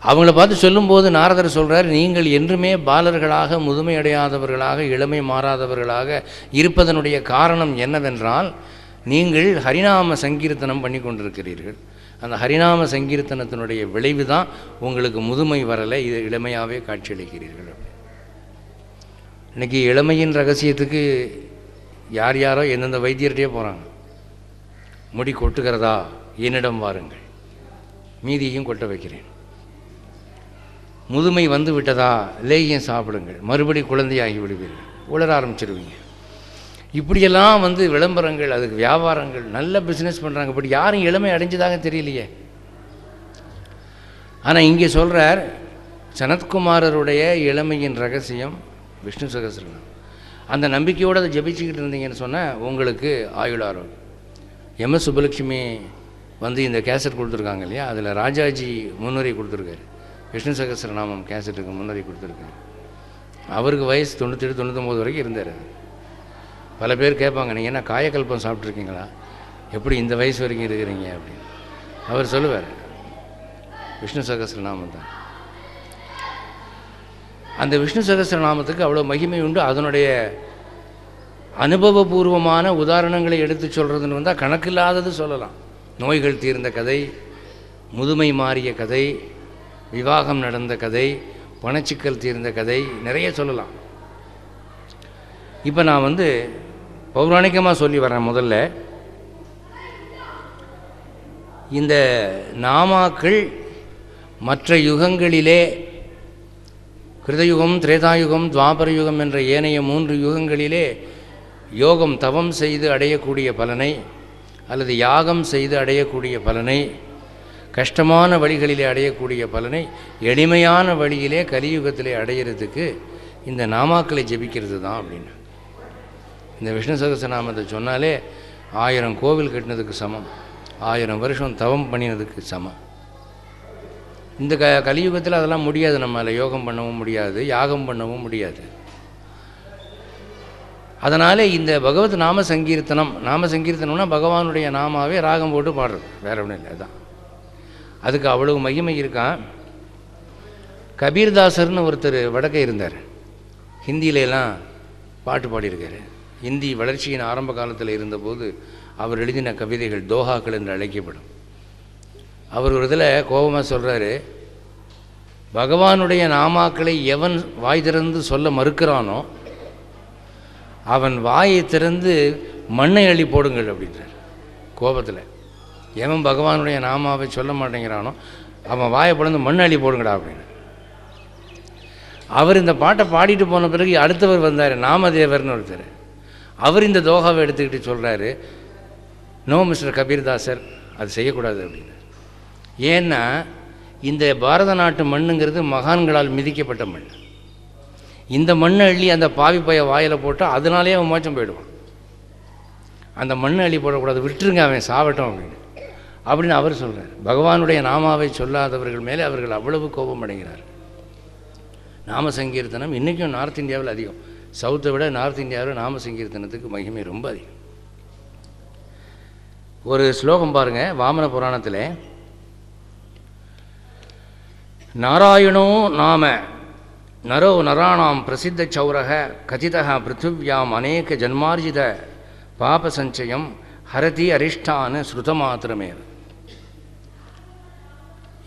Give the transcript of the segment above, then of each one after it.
அவங்கள பார்த்து சொல்லும்போது நாரதர் சொல்கிறார், நீங்கள் என்றுமே பாலர்களாக, முதுமை அடையாதவர்களாக, இளமை மாறாதவர்களாக இருப்பதனுடைய காரணம் என்னவென்றால், நீங்கள் ஹரிநாம சங்கீர்த்தனம் பண்ணி கொண்டிருக்கிறீர்கள். அந்த ஹரிநாம சங்கீர்த்தனத்தினுடைய விளைவு தான் உங்களுக்கு முதுமை வரலை, இது இளமையாகவே காட்சியளிக்கிறீர்கள். இன்றைக்கி இளமையின் ரகசியத்துக்கு யார் யாரோ எந்தெந்த வைத்தியர்கிட்டே போகிறாங்க. முடி கொட்டுகிறதா, என்னிடம் வாருங்கள், மீதியையும் கொட்ட வைக்கிறேன். முதுமை வந்து விட்டதா, லேகியம் சாப்பிடுங்கள், மறுபடி குழந்தையாகி விடுவீர்கள், உளர ஆரம்பிச்சிருவீங்க. இப்படியெல்லாம் விளம்பரங்கள், அதுக்கு வியாபாரங்கள், நல்ல பிஸ்னஸ் பண்ணுறாங்க. இப்படி யாரும் இளமை அடைஞ்சதாக தெரியலையே. ஆனால் இங்கே சொல்கிறார், சனத்குமாரருடைய இளமையின் ரகசியம் விஷ்ணு சகஸ்ரநாமம். அந்த நம்பிக்கையோடு அதை ஜபிச்சுக்கிட்டு இருந்தீங்கன்னு சொன்னால் உங்களுக்கு ஆயுள் ஆரோக்கியம். எம்எஸ் சுப்புலட்சுமி இந்த கேசட் கொடுத்துருக்காங்க இல்லையா, அதில் ராஜாஜி முன்னுரை கொடுத்துருக்காரு. விஷ்ணு சகஸ்ரநாமம் கேசட்டுக்கு முன்னுரை கொடுத்துருக்காரு. அவருக்கு வயசு 97 99 வரைக்கும் இருந்தார். பல பேர் கேட்பாங்க, நீங்கள் என்ன காயக்கல்பம் சாப்பிட்ருக்கீங்களா, எப்படி இந்த வயசு வரைக்கும் இருக்கிறீங்க அப்படின்னு. அவர் சொல்லுவார், விஷ்ணு சகஸ்ரநாமம் தான். அந்த விஷ்ணு சகஸ்ரநாமத்துக்கு அவ்வளோ மகிமை உண்டு. அதனுடைய அனுபவபூர்வமான உதாரணங்களை எடுத்து சொல்கிறதுன்னு வந்தால் கணக்கில்லாதது சொல்லலாம். நோய்கள் தீர்ந்த கதை, முதுமை மாறிய கதை, விவாகம் நடந்த கதை, பணச்சிக்கல் தீர்ந்த கதை, நிறைய சொல்லலாம். இப்போ நான் பௌராணிகமாக சொல்லி வரேன். முதல்ல இந்த நாமாக்கள் மற்ற யுகங்களிலே, கிருதயுகம், திரேதாயுகம், துவாபர யுகம் என்ற ஏனைய 3 யுகங்களிலே யோகம் தவம் செய்து அடையக்கூடிய பலனை, அல்லது யாகம் செய்து அடையக்கூடிய பலனை, கஷ்டமான வழிகளிலே அடையக்கூடிய பலனை எளிமையான வழியிலே கலியுகத்திலே அடையிறதுக்கு இந்த நாமாக்களை ஜபிக்கிறது தான் அப்படின்னு. இந்த விஷ்ணு சகஸ்ரநாமத்தை சொன்னாலே 1000 கோவில் கட்டினதுக்கு சமம், 1000 வருஷம் தவம் பண்ணினதுக்கு சமம். இந்த கலியுகத்தில் அதெல்லாம் முடியாது. நம்மளால் யோகம் பண்ணவும் முடியாது, யாகம் பண்ணவும் முடியாது. அதனால் இந்த பகவத் நாம சங்கீர்த்தனம்னா பகவானுடைய நாமாவே ராகம் போட்டு பாடுறது, வேறு ஒன்றும் இல்லை. அதுதான் அதுக்கு அவ்வளவு மகிமை இருக்கான். கபீர்தாசர்னு ஒருத்தர் வடக்கே இருந்தார். ஹிந்தியிலெல்லாம் பாட்டு பாடியிருக்கார். ஹிந்தி வளர்ச்சியின் ஆரம்ப காலத்தில் இருந்தபோது அவர் எழுதின கவிதைகள் தோஹாக்கள் என்று அழைக்கப்படும். அவர் ஒரு இதில் கோபமாக சொல்கிறாரு, பகவானுடைய நாமாக்களை எவன் வாய் திறந்து சொல்ல மறுக்கிறானோ அவன் வாயை திறந்து மண்ணை அள்ளி போடுங்கள் அப்படின்றார் கோபத்தில். எவன் பகவானுடைய நாமாவை சொல்ல மாட்டேங்கிறானோ அவன் வாயை பிளந்து மண் அள்ளி போடுங்கடா அப்படின்னு. அவர் இந்த பாட்டை பாடிட்டு போன பிறகு அடுத்தவர் வந்தார், நாமதேவர்னு ஒருத்தர். அவர் இந்த தோகாவை எடுத்துக்கிட்டு சொல்கிறாரு, நோ மிஸ்டர் கபீர்தாசர், அது செய்யக்கூடாது அப்படின்னு. ஏன்னா இந்த பாரத நாட்டு மண்ணுங்கிறது மகான்களால் மிதிக்கப்பட்ட மண். இந்த மண்ணை அள்ளி அந்த பாவி பைய வாயில் போட்டால் அதனாலே அவன் மோட்சம் போயிடுவான். அந்த மண்ணை அள்ளி போடக்கூடாது, விட்டுருங்க, அவன் சாவட்டும் அப்படின்னு அவர் சொல்கிறார். பகவானுடைய நாமாவை சொல்லாதவர்கள் மேலே அவர்கள் அவ்வளவு கோபம் அடைகிறார். நாம சங்கீர்த்தனம் இன்றைக்கும் நார்த் இந்தியாவில் அதிகம். சவுத்தை விட நார்த் இந்தியாவில் நாம சங்கீர்த்தனத்துக்கு மகிமை ரொம்ப அதிகம். ஒரு ஸ்லோகம் பாருங்கள், வாமன புராணத்தில், நாராயணோ நாம நரோ நராணாம் பிரசித்த சௌரக கதிதா பிருத்திவியாம் அநேக ஜன்மார்ஜித பாப சஞ்சயம் ஹரதி அரிஷ்டான ஸ்ருதமாத்திரமே.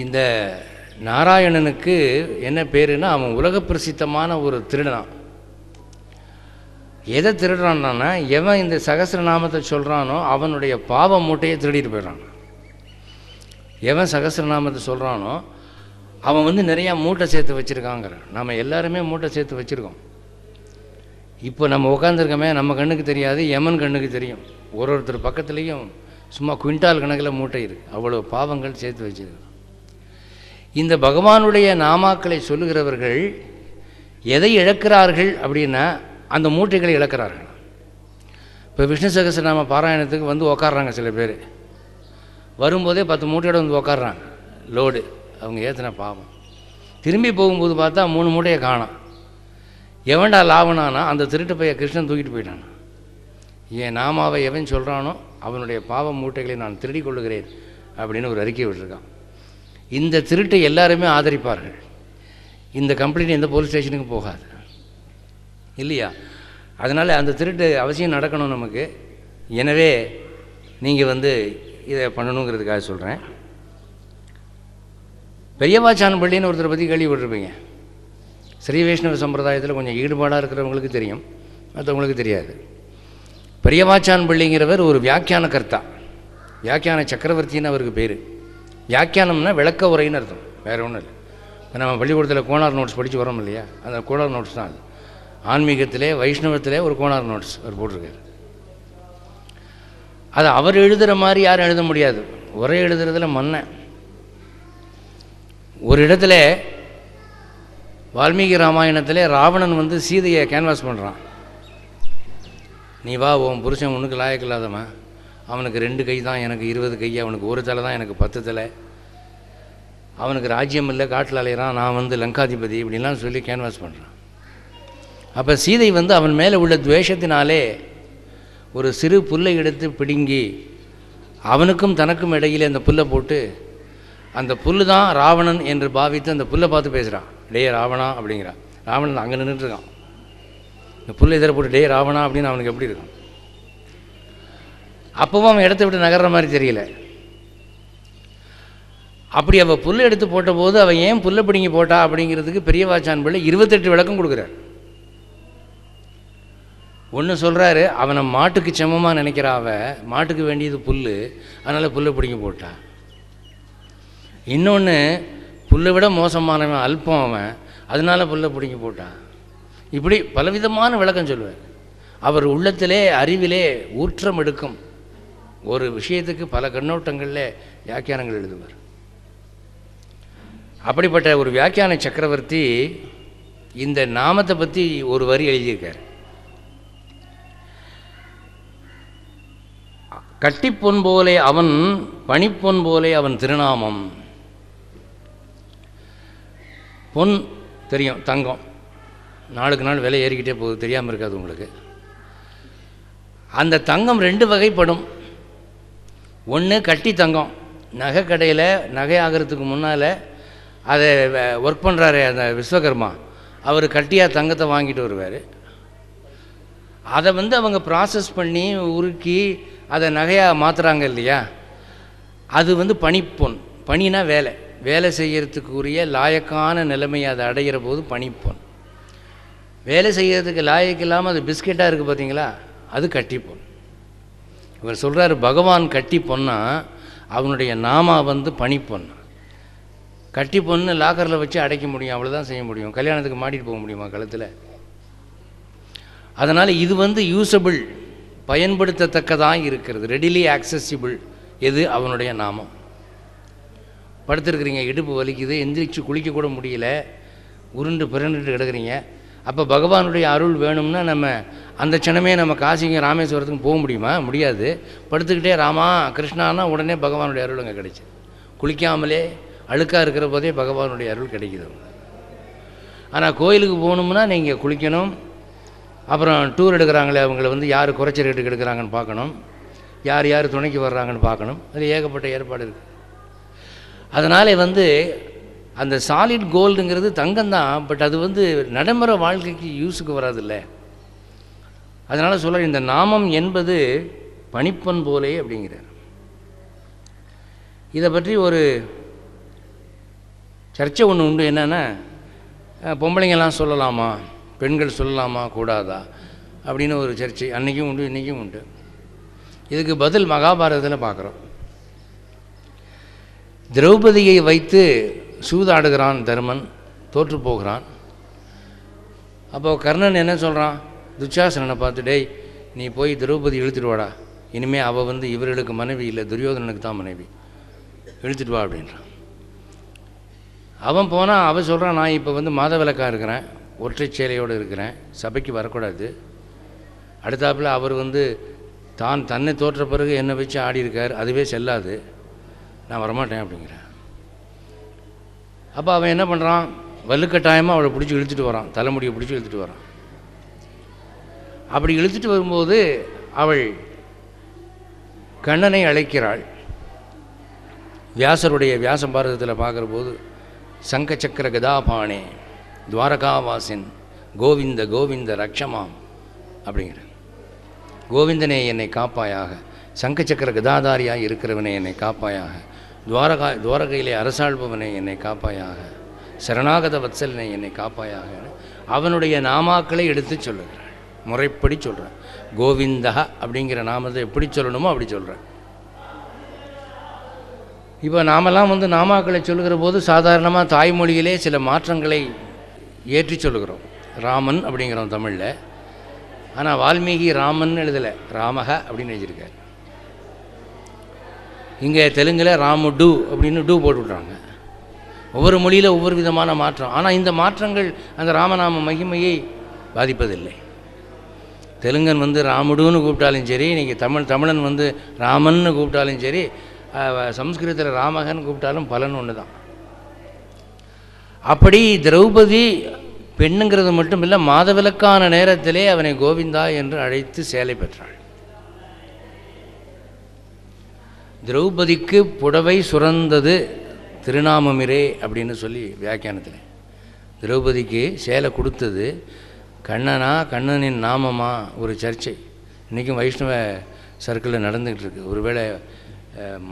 இந்த நாராயணனுக்கு என்ன பேருன்னா, அவன் உலக பிரசித்தமான ஒரு திருடனான். எதை திருடுறான்னா, எவன் இந்த சகஸ்ரநாமத்தை சொல்கிறானோ அவனுடைய பாவ மூட்டையை திருடிட்டு போயிடுறான். எவன் சகஸ்ரநாமத்தை சொல்கிறானோ அவன் நிறையா மூட்டை சேர்த்து வச்சுருக்காங்கிற. நம்ம எல்லாருமே மூட்டை சேர்த்து வச்சுருக்கோம். இப்போ நம்ம உட்காந்துருக்கோமே, நம்ம கண்ணுக்கு தெரியாது, யமன் கண்ணுக்கு தெரியும். ஒருத்தர் பக்கத்துலேயும் சும்மா குவிண்டால் கணக்கில் மூட்டை இருக்குது. அவ்வளோ பாவங்கள் சேர்த்து வச்சுருக்கோம். இந்த பகவானுடைய நாமாக்களை சொல்லுகிறவர்கள் எதை இழக்கிறார்கள் அப்படின்னா, அந்த மூட்டைகளை இழக்கிறார்கள். இப்போ விஷ்ணு சகஸ்ரநாம பாராயணத்துக்கு உக்காடுறாங்க சில பேர். வரும்போதே 10 மூட்டையோடு உக்காடுறாங்க, லோடு அவங்க ஏற்றின பாவம். திரும்பி போகும்போது பார்த்தா 3 மூட்டையை காணோம். எவன்டா லாபனானா, அந்த திருட்டு பைய கிருஷ்ணன் தூக்கிட்டு போயிட்டான். என் நாமாவை எவன் சொல்கிறானோ அவனுடைய பாவ மூட்டைகளை நான் திருடி கொள்ளுகிறேன் அப்படின்னு ஒரு அறிக்கை விட்டுருக்கான். இந்த திருட்டை எல்லாருமே ஆதரிப்பார்கள். இந்த கம்ப்ளைண்ட் எந்த போலீஸ் ஸ்டேஷனுக்கும் போகாது இல்லையா? அதனால் அந்த திருட்டு அவசியம் நடக்கணும் நமக்கு. எனவே நீங்கள் இதை பண்ணணுங்கிறதுக்காக சொல்கிறேன். பெரியவாச்சான் பள்ளின்னு ஒருத்தரை பற்றி கேள்விப்பட்டிருப்பீங்க. ஸ்ரீ வைஷ்ணவ சம்பிரதாயத்தில் கொஞ்சம் ஈடுபாடாக இருக்கிறவங்களுக்கு தெரியும், மற்றவங்களுக்கு தெரியாது. பெரியவாச்சான் பள்ளிங்கிறவர் ஒரு வியாக்கியான கர்த்தா, வியாக்கியான சக்கரவர்த்தின்னு அவருக்கு பேர். வியாக்கியானம்னா விளக்க உரைன்னு அர்த்தம், வேறு ஒன்றும் இல்லை. இப்போ நம்ம பள்ளிக்கூடத்தில் கோனார் நோட்ஸ் படித்து வரோம் இல்லையா, அந்த கோனார் நோட்ஸ் தான் அது. ஆன்மீகத்திலே வைஷ்ணவத்திலே ஒரு கோனார் நோட்ஸ் அவர் போட்டிருக்காரு. அது அவர் எழுதுகிற மாதிரி யாரும் எழுத முடியாது. உரை எழுதுறதுல மன்னன். ஒரு இடத்துல வால்மீகி ராமாயணத்திலே ராவணன் சீதையை கேன்வாஸ் பண்ணுறான். நீ வா, உன் புருஷன் ஒன்றுக்கு லாயக்கில்லாதவன், அவனுக்கு 2 கை தான், எனக்கு 20 கை, அவனுக்கு 1 தலை தான், எனக்கு 10 தலை, அவனுக்கு ராஜ்யம் இல்லை, காட்டில் அலையிறான், நான் லங்காதிபதி, இப்படிலாம் சொல்லி கேன்வாஸ் பண்ணுறான். அப்போ சீதை அவன் மேலே உள்ள துவேஷத்தினாலே ஒரு சிறு புல்லை எடுத்து பிடுங்கி அவனுக்கும் தனக்கும் இடையிலே அந்த புல்லை போட்டு, அந்த புல்லு தான் ராவணன் என்று பாவித்து அந்த புல்லை பார்த்து பேசுகிறான். டே ராவணா அப்படிங்கிறான். ராவணன் அங்கே நின்றுட்டுருக்கான். இந்த புல்லை எதிர போட்டு டே ராவணா அப்படின்னு அவனுக்கு எப்படி இருக்கும்? அப்போவும் அவன் இடத்த விட்டு நகர்ற மாதிரி தெரியல. அப்படி அவள் புல் எடுத்து போட்ட போது அவன் ஏன் புல்லை பிடிங்கி போட்டா அப்படிங்கிறதுக்கு பெரியவாச்சான் பிள்ளை 28 விளக்கம் கொடுக்குறார். ஒன்று சொல்கிறாரு, அவனை மாட்டுக்கு சமமாக நினைக்கிறா, மாட்டுக்கு வேண்டியது புல், அதனால் புல்லை பிடிங்கி போட்டா. இன்னொன்று, புல்லை விட மோசமானவன் அல்பம் அவன், அதனால புல்லை பிடிங்கி போட்டான். இப்படி பலவிதமான விளக்கம் சொல்லுவார். அவர் உள்ளத்திலே அறிவிலே ஊற்றம் எடுக்கும் ஒரு விஷயத்துக்கு பல கண்ணோட்டங்களில் வியாக்கியானங்கள் எழுதுவார். அப்படிப்பட்ட ஒரு வியாக்கியான சக்கரவர்த்தி இந்த நாமத்தை பற்றி ஒரு வரி எழுதியிருக்கார். கட்டிப்பொன் போலே அவன், பனிப்பொன் போலே அவன் திருநாமம். பொன் தெரியும், தங்கம் நாளுக்கு நாள் விலை ஏறிக்கிட்டே போகுது, தெரியாமல் இருக்காது உங்களுக்கு. அந்த தங்கம் 2 வகைப்படும். ஒன்று கட்டி தங்கம், நகை கடையில் நகை ஆகிறதுக்கு முன்னால் அதை ஒர்க் பண்ணுறாரு அந்த விஸ்வகர்மா, அவர் கட்டியாக தங்கத்தை வாங்கிட்டு வருவார். அதை அவங்க ப்ராசஸ் பண்ணி உருக்கி அதை நகையாக மாற்றுறாங்க இல்லையா, அது பனிப்பொன். பனினா வேலை, வேலை செய்கிறதுக்குரிய லாயக்கான நிலைமையை அதை அடைகிற போது பனிப்பொன். வேலை செய்கிறதுக்கு லாயக்கு இல்லாமல் அது பிஸ்கெட்டாக இருக்குது பார்த்தீங்களா, அது கட்டிப்பொன். இவர் சொல்கிறார், பகவான் கட்டி பொன்னா, அவனுடைய நாமா பனிப்பொன். கட்டி பொண்ணு லாக்கரில் வச்சு அடைக்க முடியும், அவ்வளோதான் செய்ய முடியும். கல்யாணத்துக்கு மாட்டிட்டு போக முடியுமா கழுத்தில்? அதனால் இது யூஸபிள், பயன்படுத்தத்தக்கதாக இருக்கிறது, ரெடிலி ஆக்சசிபிள். எது? அவனுடைய நாமம். படுத்துருக்குறீங்க, இடுப்பு வலிக்குது, எந்திரிச்சு குளிக்கக்கூட முடியல, உருண்டு பிறண்டுட்டு கிடக்குறீங்க. அப்போ பகவானுடைய அருள் வேணும்னா நம்ம அந்த க்ஷணமே நம்ம காசிங்க ராமேஸ்வரத்துக்கு போக முடியுமா? முடியாது. படுத்துக்கிட்டே ராமா கிருஷ்ணானா உடனே பகவானுடைய அருள் அங்கே கிடைச்சி. குளிக்காமலே அழுக்காக இருக்கிற போதே பகவானுடைய அருள் கிடைக்குது. ஆனால் கோயிலுக்கு போகணும்னா நீங்கள் குளிக்கணும், அப்புறம் டூர் எடுக்கிறாங்களே அவங்கள யார் குறைச்ச ரேட்டுக்கு எடுக்கிறாங்கன்னு பார்க்கணும், யார் யார் துணைக்கு வர்றாங்கன்னு பார்க்கணும். அது ஏகப்பட்ட ஏற்பாடு இருக்குது. அதனால் அந்த சாலிட் கோல்டுங்கிறது தங்கம்தான், பட் அது நடைமுறை வாழ்க்கைக்கு யூஸுக்கு வராதில்ல. அதனால் சொல்கிற இந்த நாமம் என்பது பனிப்பொன் போலே அப்படிங்கிறார். இதை பற்றி ஒரு சர்ச்சை ஒன்று உண்டு. என்னென்னா, பொம்பளைங்கெல்லாம் சொல்லலாமா, பெண்கள் சொல்லலாமா கூடாதா அப்படின்னு ஒரு சர்ச்சை அன்றைக்கும் உண்டு, இன்றைக்கும் உண்டு. இதுக்கு பதில் மகாபாரதத்தில் பார்க்குறோம். திரௌபதியை வைத்து சூதாடுகிறான் தருமன், தோற்று போகிறான். அப்போது கர்ணன் என்ன சொல்கிறான், துச்சாசனனை பார்த்து, டேய் நீ போய் திரௌபதி இழுத்துட்டு வாடா, இனிமேல் அவள் இவர்களுக்கு மனைவி இல்லை, துரியோதனனுக்கு தான் மனைவி, இழுத்துட்டு வா அப்படின்றான். அவன் போனால் அவன் சொல்கிறான், நான் இப்போ மாதவிலக்காக இருக்கிறேன், ஒற்றை சேலையோடு இருக்கிறேன், சபைக்கு வரக்கூடாது. அடுத்தாப்பில் அவர் தன்னை தோற்ற பிறகு என்னை வச்சு ஆடி இருக்கார், அதுவே செல்லாது, நான் வரமாட்டேன் அப்படிங்கிறேன். அப்போ அவன் என்ன பண்ணுறான், வலுக்கட்டாயமாக அவளை பிடிச்சி இழுத்துட்டு வரான், தலைமுடியை பிடிச்சி இழுத்துட்டு வரான். அப்படி இழுத்துட்டு வரும்போது அவள் கண்ணனை அழைக்கிறாள். வியாசருடைய வியாச பாரதத்தில் பார்க்குற போது சங்க சக்கர கதாபாணே துவாரகாவாசின் கோவிந்த கோவிந்த ரக்ஷமாம் அப்படிங்கிற, கோவிந்தனே என்னை காப்பாயாக, சங்க சக்கர கதாதாரியாக இருக்கிறவனே என்னை காப்பாயாக, துவாரகையிலே அரசாள்பவனை என்னை காப்பாயாக, சரணாகத வத்சலனை என்னை காப்பாயாக அவனுடைய நாமாக்களை எடுத்து சொல்லுகிறார். முறைப்படி சொல்கிறார். கோவிந்தா அப்படிங்கிற நாமத்தை எப்படி சொல்லணுமோ அப்படி சொல்கிறார். இப்போ நாமெல்லாம் நாமாக்களை சொல்லுகிற போது சாதாரணமாக தாய்மொழியிலே சில மாற்றங்களை ஏற்றி சொல்லுகிறோம். ராமன் அப்படிங்கிறோம் தமிழில். ஆனால் வால்மீகி ராமன் எழுதலை, ராமக அப்படின்னு எழுதியிருக்கார். இங்கே தெலுங்கில் ராமுடு அப்படின்னு டூ போட்டு விட்றாங்க. ஒவ்வொரு மொழியில் ஒவ்வொரு விதமான மாற்றம். ஆனால் இந்த மாற்றங்கள் அந்த ராமநாம மகிமையை பாதிப்பதில்லை. தெலுங்கன் ராமுடுன்னு கூப்பிட்டாலும் சரி, இன்றைக்கி தமிழன் ராமன்னு கூப்பிட்டாலும் சரி, சம்ஸ்கிருதத்தில் ராமகன்னு கூப்பிட்டாலும் பலன் ஒன்று தான். அப்படி திரௌபதி பெண்ணுங்கிறது மட்டும் இல்லை, மாதவிலக்கான நேரத்திலே அவனை கோவிந்தா என்று அழைத்து சேலை பெற்றாள். திரௌபதிக்கு புடவை சுரந்தது திருநாமமிரே அப்படின்னு சொல்லி வியாக்கியானத்தில், திரௌபதிக்கு சேலை கொடுத்தது கண்ணனா கண்ணனின் நாமமா ஒரு சர்ச்சை இன்றைக்கும் வைஷ்ணவ சர்க்கிளில் நடந்துக்கிட்டு இருக்குது. ஒருவேளை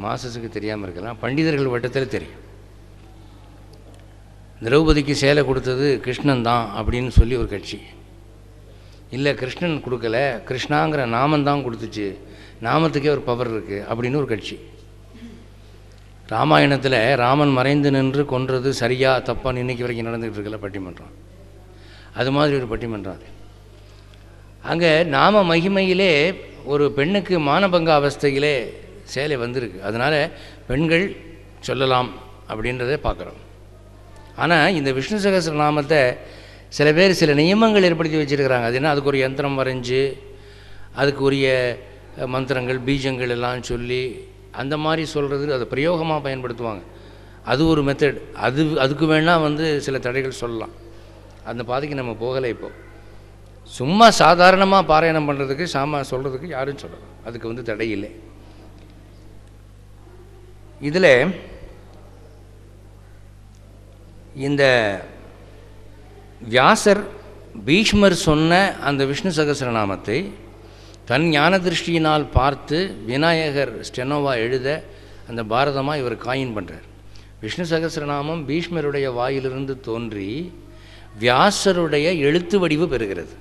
மாசத்துக்கு தெரியாமல் இருக்கலாம், பண்டிதர்கள் வட்டத்தில் தெரியும். திரௌபதிக்கு சேலை கொடுத்தது கிருஷ்ணன் தான் அப்படின்னு சொல்லி ஒரு கட்சி, இல்லை கிருஷ்ணன் கொடுக்கல, கிருஷ்ணாங்கிற நாமந்தான் கொடுத்துச்சு, நாமத்துக்கே ஒரு பவர் இருக்குது அப்படின்னு ஒரு கட்சி. ராமாயணத்தில் ராமன் மறைந்து நின்று கொன்றது சரியா தப்பான்னு இன்றைக்கி வரைக்கும் நடந்துகிட்டு இருக்கல பட்டிமன்றம். அது மாதிரி ஒரு பட்டிமன்றம் அது. அங்கே நாம மகிமையிலே ஒரு பெண்ணுக்கு மானபங்க அவஸ்தையிலே சேலை வந்திருக்கு. அதனால் பெண்கள் சொல்லலாம் அப்படின்றத பார்க்குறோம். ஆனால் இந்த விஷ்ணு சகஸ்ரநாமத்தை சில பேர் சில நியமங்கள் ஏற்படுத்தி வச்சுருக்கிறாங்க. அது என்ன, அதுக்கு ஒரு யந்திரம் வரைஞ்சி அதுக்கு உரிய மந்திரங்கள் பீஜங்கள் எல்லாம் சொல்லி அந்த மாதிரி சொல்கிறது, அதை பிரயோகமாக பயன்படுத்துவாங்க. அது ஒரு மெத்தட். அதுக்கு வேணால் சில தடைகள் சொல்லலாம். அந்த பாதைக்கு நம்ம போகலை. இப்போது சும்மா சாதாரணமாக பாராயணம் பண்ணுறதுக்கு சொல்கிறதுக்கு யாரும் சொல்லலாம், அதுக்கு தடை இல்லை. இதில் இந்த வியாசர் பீஷ்மர் சொன்ன அந்த விஷ்ணு சகஸ்ரநாமத்தை தன் ஞான திருஷ்டியினால் பார்த்து விநாயகர் ஸ்டெனோவா எழுத அந்த பாரதமாக இவர் காயின் பண்ணுறார். விஷ்ணு சகஸ்ரநாமம் பீஷ்மருடைய வாயிலிருந்து தோன்றி வியாசருடைய எழுத்து வடிவு பெறுகிறது.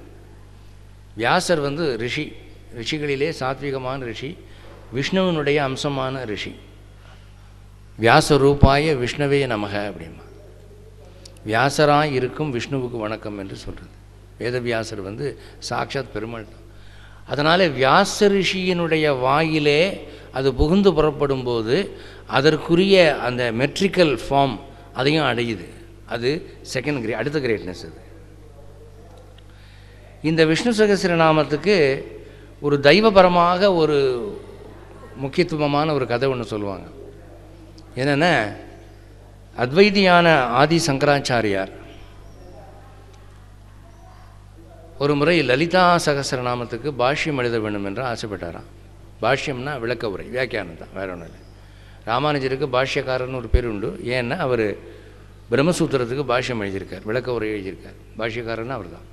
வியாசர் ரிஷிகளிலே சாத்விகமான ரிஷி, விஷ்ணுவனுடைய அம்சமான ரிஷி. வியாசரூபாய விஷ்ணுவே நமக அப்படிமா, வியாசராய் இருக்கும் விஷ்ணுவுக்கு வணக்கம் என்று சொல்கிறது. வேதவியாசர் சாட்சாத் பெருமாள் தான். அதனால் வியாச ரிஷியினுடைய வாயிலே அது புகுந்து புறப்படும் போது அதற்குரிய அந்த மெட்ரிக்கல் ஃபார்ம் அதையும் அடையுது. அது அடுத்த கிரேட்னஸ். அது இந்த விஷ்ணு சகஸ்ரநாமத்துக்கு ஒரு தெய்வபரமாக ஒரு முக்கியத்துவமான ஒரு கதை ஒன்று சொல்லுவாங்க. என்னென்னா, அத்வைதியான ஆதி சங்கராச்சாரியார் ஒரு முறை லலிதா சகஸ்ரநாமத்துக்கு பாஷ்யம் எழுத வேண்டும் என்று ஆசைப்பட்டாராம். பாஷ்யம்னா விளக்க உரை, வியாக்கியானம் தான், வேற ஒன்றும் இல்லை. ராமானுஜருக்கு பாஷ்யக்காரர்னு ஒரு பேர் உண்டு. ஏன்னா அவர் பிரம்மசூத்திரத்துக்கு பாஷ்யம் எழுதியிருக்கார், விளக்க உரை எழுதியிருக்கார். பாஷ்யக்காரர்னு அவர் தான்.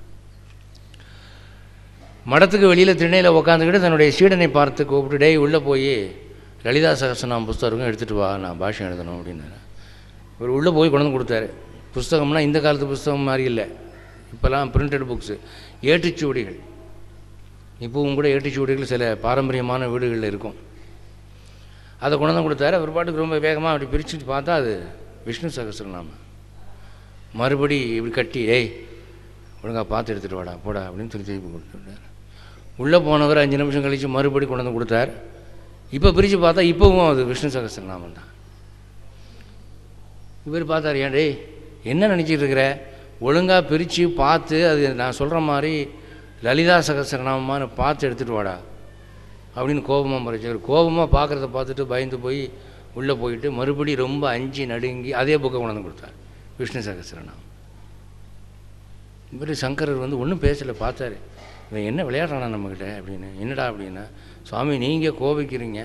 மடத்துக்கு வெளியில் திண்ணையில் உட்காந்துக்கிட்டு தன்னுடைய சீடனை பார்த்து கூப்பிட்டு, டேய் உள்ளே போய் லலிதா சகஸ்ரநாமம் புஸ்தகம் எடுத்துகிட்டு வா, நான் பாஷ்யம் எழுதணும் அப்படின்னாரு. இவர் உள்ளே போய் கொண்டு வந்து கொடுத்தாரு. புஸ்தகம்னா இந்த காலத்து புஸ்தகம் மாதிரி இல்லை, இப்போல்லாம் பிரிண்டட் புக்ஸு, ஏட்டுச்சுவடிகள். இப்போவும் கூட ஏட்டுச்சுவடிகள் சில பாரம்பரியமான வீடுகளில் இருக்கும். அதை கொண்டு வந்து கொடுத்தாரு. அவர் பாட்டுக்கு ரொம்ப வேகமாக அப்படி பிரிச்சுட்டு பார்த்தா அது விஷ்ணு சகஸ்ரநாமம். மறுபடி இப்படி கட்டி, ஏய் ஒழுங்காக பார்த்து எடுத்துகிட்டு வாடா போடா அப்படின்னு திருப்பி கொடுத்துட்டார். உள்ளே போனவர் 5 நிமிஷம் கழித்து மறுபடி கொண்டு வந்து கொடுத்தார். இப்போ பிரித்து பார்த்தா இப்போவும் அது விஷ்ணு சகஸ்ரநாமம் தான். இவர் பார்த்தார், ஏன் டேய் என்ன நினச்சிட்டு இருக்கிற, ஒழுங்காக பிரித்து பார்த்து அது நான் சொல்கிற மாதிரி லலிதா சகஸ்ரநாமமானு பார்த்து எடுத்துகிட்டு வாடா அப்படின்னு கோபமாக மறைச்சார். கோபமாக பார்க்குறத பார்த்துட்டு பயந்து போய் உள்ளே போயிட்டு மறுபடி ரொம்ப அஞ்சு நடுங்கி அதே புக்கை கொண்டு வந்து கொடுத்தார், விஷ்ணு சகஸ்ரநாமம். இவர் சங்கரர் ஒன்றும் பேசலை, பார்த்தாரு. இவன் என்ன விளையாடுறானா நம்மக்கிட்ட அப்படின்னு. என்னடா அப்படின்னா, சுவாமி நீங்கள் கோபிக்கிறீங்க,